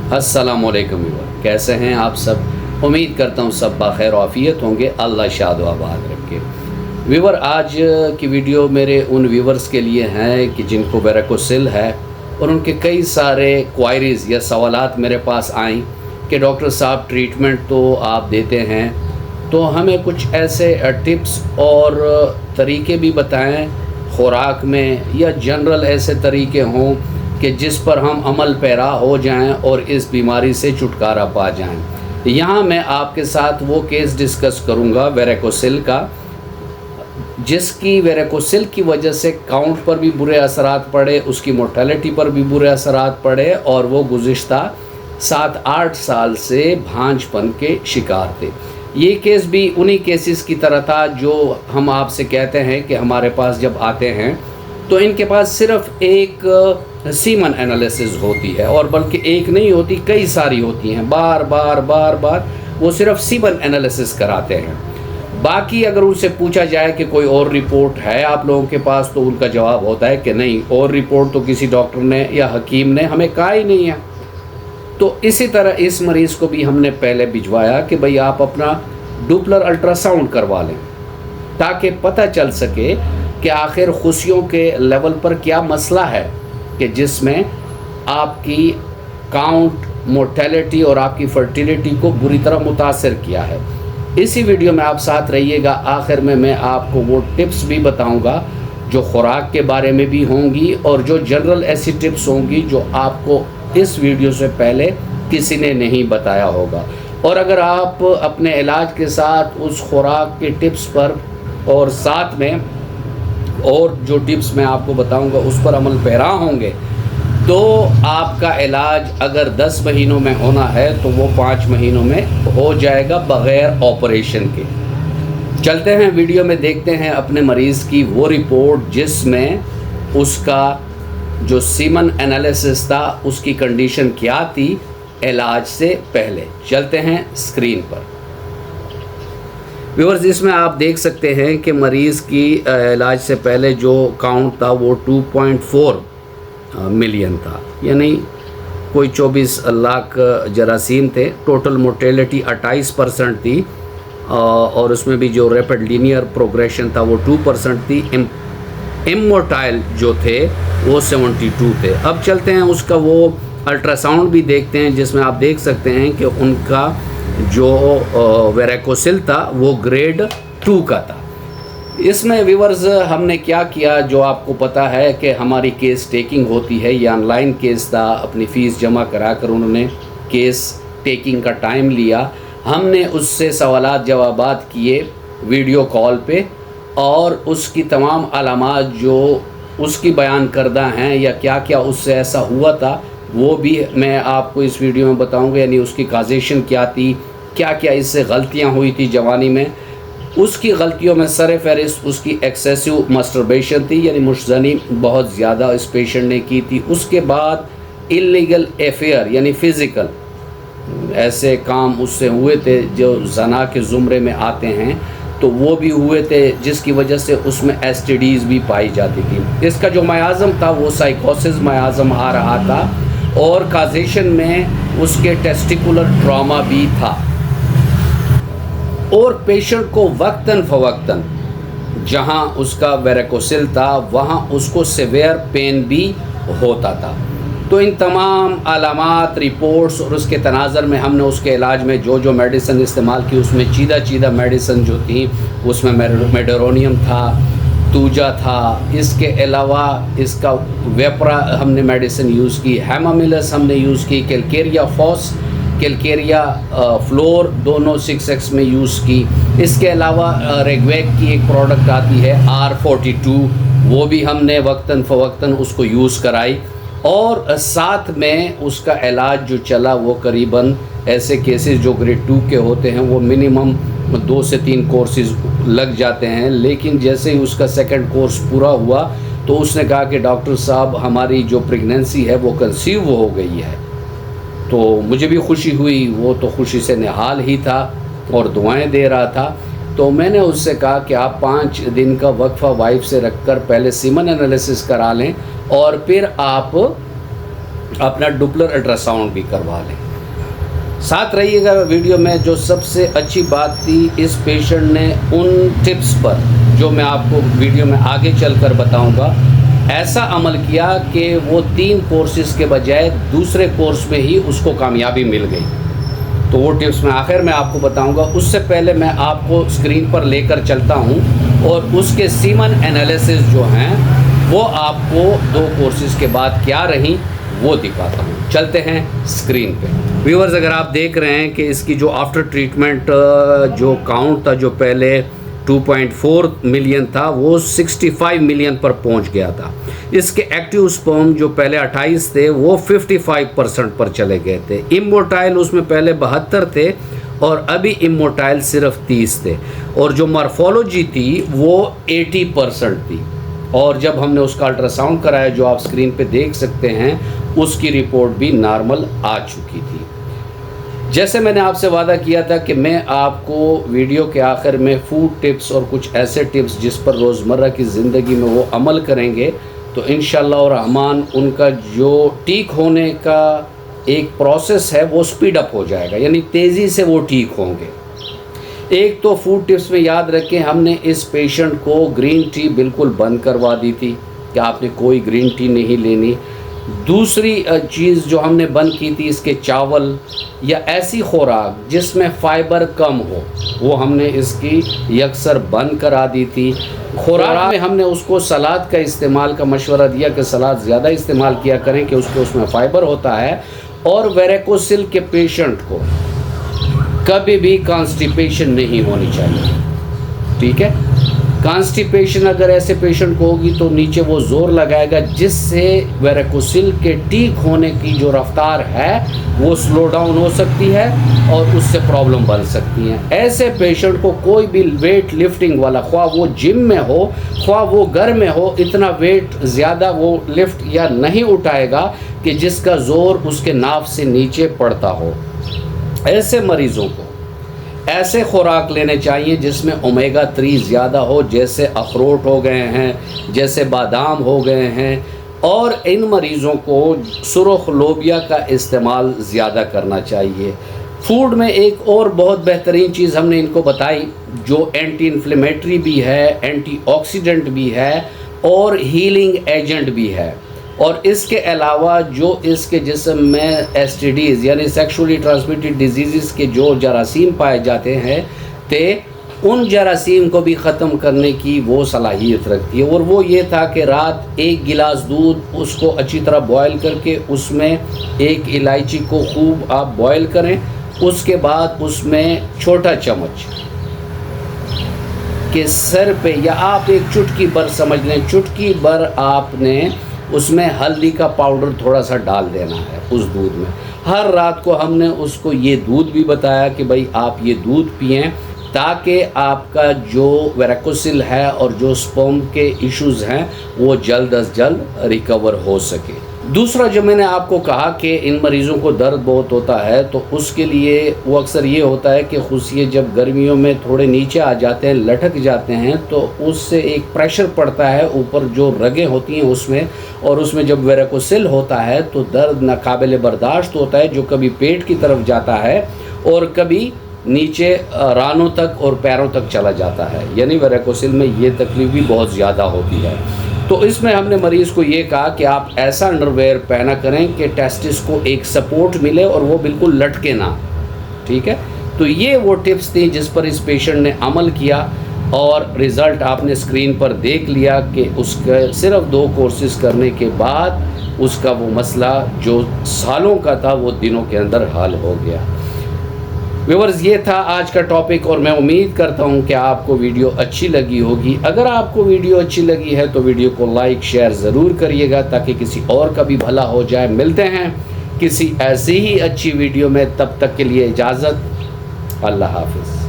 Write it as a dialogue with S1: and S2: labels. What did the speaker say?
S1: अस्सलामुअलैकुम व्यूअर, कैसे हैं आप सब। उम्मीद करता हूँ सब बखैर आफियत होंगे, अल्लाह शाद व आबाद रखे। व्यूअर, आज की वीडियो मेरे उन व्यूअर्स के लिए हैं कि जिनको वेरिकोसिल है और उनके कई सारे क्वायरीज़ या सवालात मेरे पास आए कि डॉक्टर साहब ट्रीटमेंट तो आप देते हैं, तो हमें कुछ ऐसे टिप्स और तरीके भी बताएं खुराक में, या जनरल ऐसे तरीके हों कि जिस पर हम अमल पैरा हो जाएं और इस बीमारी से छुटकारा पा जाएं। यहाँ मैं आपके साथ वो केस डिस्कस करूँगा वेरिकोसिल का, जिसकी वेरिकोसिल की वजह से काउंट पर भी बुरे असरात पड़े, उसकी मोर्टेलिटी पर भी बुरे असरात पड़े, और वो गुज़िश्ता 7-8 साल से भांजपन के शिकार थे। ये केस भी उन्हीं केसेस की तरह था जो हम आपसे कहते हैं कि हमारे पास जब आते हैं तो इनके पास सिर्फ एक सीमन एनालिसिस होती है, और बल्कि एक नहीं होती, कई सारी होती हैं। बार बार वो सिर्फ सीमन एनालिसिस कराते हैं। बाकी अगर उनसे पूछा जाए कि कोई और रिपोर्ट है आप लोगों के पास, तो उनका जवाब होता है कि नहीं, और रिपोर्ट तो किसी डॉक्टर ने या हकीम ने हमें कहा ही नहीं है। तो इसी तरह इस मरीज़ को भी हमने पहले भिजवाया कि भाई आप अपना डुपलर अल्ट्रासाउंड करवा लें, ताकि पता चल सके कि आखिर खुशियों के लेवल पर क्या मसला है कि जिसमें आपकी काउंट, मोर्टेलिटी और आपकी फर्टिलिटी को बुरी तरह मुतासर किया है। इसी वीडियो में आप साथ रहिएगा। आखिर में मैं आपको वो टिप्स भी बताऊंगा जो खुराक के बारे में भी होंगी, और जो जनरल ऐसी टिप्स होंगी जो आपको इस वीडियो से पहले किसी ने नहीं बताया होगा। और अगर आप अपने इलाज के साथ उस खुराक के टिप्स पर और साथ में और जो टिप्स मैं आपको बताऊंगा उस पर अमल पैरा होंगे, तो आपका इलाज अगर 10 महीनों में होना है तो वो 5 महीनों में हो जाएगा बग़ैर ऑपरेशन के। चलते हैं वीडियो में, देखते हैं अपने मरीज़ की वो रिपोर्ट जिसमें उसका जो सीमन एनालिसिस था, उसकी कंडीशन क्या थी इलाज से पहले। चलते हैं स्क्रीन पर। व्यूअर्स, इसमें आप देख सकते हैं कि मरीज़ की इलाज से पहले जो काउंट था वो 2.4 मिलियन था, यानी कोई 24 लाख जरासीम थे। टोटल मोर्टेलिटी 28% थी, और उसमें भी जो रैपिड लीनियर प्रोग्रेशन था वो 2% थी। इमोर्टाइल जो थे वो 72 थे। अब चलते हैं उसका वो अल्ट्रासाउंड भी देखते हैं, जिसमें आप देख सकते हैं कि उनका जो वेरिकोसिल था वो ग्रेड 2 का था। इसमें व्यूअर्स हमने क्या किया, जो आपको पता है कि हमारी केस टेकिंग होती है, ये ऑनलाइन केस था, अपनी फ़ीस जमा करा कर उन्होंने केस टेकिंग का टाइम लिया। हमने उससे सवालात जवाबात किए वीडियो कॉल पे, और उसकी तमाम अलामात जो उसकी बयान करदा हैं या क्या क्या उससे ऐसा हुआ था वो भी मैं आपको इस वीडियो में बताऊंगा। यानी उसकी काजेशन क्या थी, क्या क्या इससे गलतियां हुई थी जवानी में। उसकी गलतियों में सर फहरिस्त उसकी एक्सेसिव मस्टरबेशन थी, यानी मुश्तनी बहुत ज़्यादा इस पेशेंट ने की थी। उसके बाद इल्लीगल अफेयर यानी फ़िज़िकल ऐसे काम उससे हुए थे जो जना के ज़ुमरे में आते हैं, तो वो भी हुए थे, जिसकी वजह से उसमें एसटीडीज़ भी पाई जाती थी। इसका जो मयाज़म था वो साइकोसिस मयाज़म आ रहा था, और काजेशन में उसके टेस्टिकुलर ट्रॉमा भी था, और पेशेंट को वक्तन फ़वक्तन जहां उसका वेरिकोसिल था वहां उसको सिवियर पेन भी होता था। तो इन तमाम अलामात, रिपोर्ट्स और उसके तनाज़र में हमने उसके इलाज में जो जो मेडिसिन इस्तेमाल की, उसमें चीदा मेडिसिन जो थी उसमें मेडोरोनियम था, तूजा था, इसके अलावा इसका वेपरा हमने मेडिसिन यूज़ की, हेमामिलस हमने यूज़ की, कैलकेरिया फॉस, कैलकेरिया फ्लोर दोनों 6x में यूज़ की। इसके अलावा रेगवेक की एक प्रोडक्ट आती है R42, वो भी हमने वक्तन फ़वक्तन उसको यूज़ कराई। और साथ में उसका इलाज जो चला वो करीबन ऐसे केसेस जो ग्रेड 2 के होते हैं वो मिनिमम 2 से 3 कोर्सेज़ लग जाते हैं। लेकिन जैसे ही उसका सेकंड कोर्स पूरा हुआ तो उसने कहा कि डॉक्टर साहब हमारी जो प्रेगनेंसी है वो कंसीव हो गई है। तो मुझे भी खुशी हुई, वो तो खुशी से निहाल ही था और दुआएं दे रहा था। तो मैंने उससे कहा कि आप 5 दिन का वक्फा वाइफ से रखकर पहले सीमन एनालिसिस करा लें, और फिर आप अपना डुपलर अल्ट्रासाउंड भी करवा लें। साथ रहिएगा वीडियो में। जो सबसे अच्छी बात थी, इस पेशेंट ने उन टिप्स पर जो मैं आपको वीडियो में आगे चलकर बताऊंगा ऐसा अमल किया कि वो 3 कोर्सेज के बजाय दूसरे कोर्स में ही उसको कामयाबी मिल गई। तो वो टिप्स मैं आखिर में आपको बताऊंगा। उससे पहले मैं आपको स्क्रीन पर लेकर चलता हूं और उसके सीमन एनालिसिस जो हैं वो आपको 2 कोर्सेज के बाद क्या रही वो दिखाता हूँ। चलते हैं स्क्रीन पे। व्यूअर्स, अगर आप देख रहे हैं कि इसकी जो आफ्टर ट्रीटमेंट जो काउंट था, जो पहले 2.4 मिलियन था, वो 65 मिलियन पर पहुंच गया था। इसके एक्टिव स्पर्म जो पहले 28 थे वो 55% पर चले गए थे। इमोटाइल उसमें पहले 72 थे और अभी इमोटाइल सिर्फ 30 थे। और जो मॉर्फोलॉजी थी वो 80% थी। और जब हमने उसका अल्ट्रासाउंड कराया, जो आप स्क्रीन पे देख सकते हैं, उसकी रिपोर्ट भी नॉर्मल आ चुकी थी। जैसे मैंने आपसे वादा किया था कि मैं आपको वीडियो के आखिर में फूड टिप्स और कुछ ऐसे टिप्स जिस पर रोज़मर्रा की ज़िंदगी में वो अमल करेंगे तो इंशाअल्लाह रहमान उनका जो ठीक होने का एक प्रोसेस है वो स्पीड अप हो जाएगा, यानी तेज़ी से वो ठीक होंगे। एक तो फूड टिप्स में याद रखें, हमने इस पेशेंट को ग्रीन टी बिल्कुल बंद करवा दी थी कि आपने कोई ग्रीन टी नहीं लेनी। दूसरी चीज़ जो हमने बंद की थी, इसके चावल या ऐसी खुराक जिसमें फ़ाइबर कम हो, वो हमने इसकी यकसर बंद करा दी थी। खुराक में हमने उसको सलाद का इस्तेमाल का मशवरा दिया कि सलाद ज़्यादा इस्तेमाल किया करें कि उसमें फ़ाइबर होता है। और वेरिकोसिल के पेशेंट को कभी भी कॉन्स्टिपेशन नहीं होनी चाहिए, ठीक है। कॉन्स्टिपेशन अगर ऐसे पेशेंट को होगी तो नीचे वो ज़ोर लगाएगा, जिससे वेरिकोसिल के ठीक होने की जो रफ्तार है वो स्लो डाउन हो सकती है और उससे प्रॉब्लम बन सकती है। ऐसे पेशेंट को कोई भी वेट लिफ्टिंग वाला, ख्वाह वो जिम में हो ख्वाह वो घर में हो, इतना वेट ज़्यादा वो लिफ्ट या नहीं उठाएगा कि जिसका ज़ोर उसके नाफ से नीचे पड़ता हो। ऐसे मरीज़ों को ऐसे खुराक लेने चाहिए जिसमें ओमेगा 3 ज़्यादा हो, जैसे अखरोट हो गए हैं, जैसे बादाम हो गए हैं। और इन मरीज़ों को सुरख लोबिया का इस्तेमाल ज़्यादा करना चाहिए। फूड में एक और बहुत बेहतरीन चीज़ हमने इनको बताई जो एंटी इन्फ्लेमेटरी भी है, एंटीऑक्सीडेंट भी है और हीलिंग एजेंट भी है। और इसके अलावा जो इसके जिस्म में एसटीडीज़ यानी सेक्सुअली ट्रांसमिटेड डिजीज़ के जो जरासीम पाए जाते हैं उन जरासीम को भी ख़त्म करने की वो सलाहियत रखती है। और वो ये था कि रात 1 गिलास दूध उसको अच्छी तरह बॉयल करके उसमें 1 इलायची को खूब आप बॉयल करें, उसके बाद उसमें छोटा चम्मच के सर पे या आप एक चुटकी भर समझ लें, चुटकी भर आपने उसमें हल्दी का पाउडर थोड़ा सा डाल देना है उस दूध में। हर रात को हमने उसको ये दूध भी बताया कि भाई आप ये दूध पिएं ताकि आपका जो वेरिकोसिल है और जो स्पर्म के इश्यूज़ हैं वो जल्द अज जल्द रिकवर हो सके। दूसरा जो मैंने आपको कहा कि इन मरीज़ों को दर्द बहुत होता है, तो उसके लिए वो अक्सर ये होता है कि खुशिये जब गर्मियों में थोड़े नीचे आ जाते हैं, लटक जाते हैं, तो उससे एक प्रेशर पड़ता है ऊपर जो रगें होती हैं उसमें, और उसमें जब वेरिकोसिल होता है तो दर्द नाकाबिल बर्दाश्त होता है, जो कभी पेट की तरफ जाता है और कभी नीचे रानों तक और पैरों तक चला जाता है। यानी वेरिकोसिल में ये तकलीफ़ भी बहुत ज़्यादा होती है। तो इसमें हमने मरीज़ को ये कहा कि आप ऐसा अंडरवेयर पहना करें कि टेस्टिस को एक सपोर्ट मिले और वो बिल्कुल लटके ना, ठीक है। तो ये वो टिप्स थी जिस पर इस पेशेंट ने अमल किया और रिज़ल्ट आपने स्क्रीन पर देख लिया कि उसके सिर्फ 2 कोर्सेज़ करने के बाद उसका वो मसला जो सालों का था वो दिनों के अंदर हल हो गया। व्यूअर्स, ये था आज का टॉपिक और मैं उम्मीद करता हूँ कि आपको वीडियो अच्छी लगी होगी। अगर आपको वीडियो अच्छी लगी है तो वीडियो को लाइक शेयर ज़रूर करिएगा ताकि किसी और का भी भला हो जाए। मिलते हैं किसी ऐसी ही अच्छी वीडियो में, तब तक के लिए इजाज़त। अल्लाह हाफ़िज़।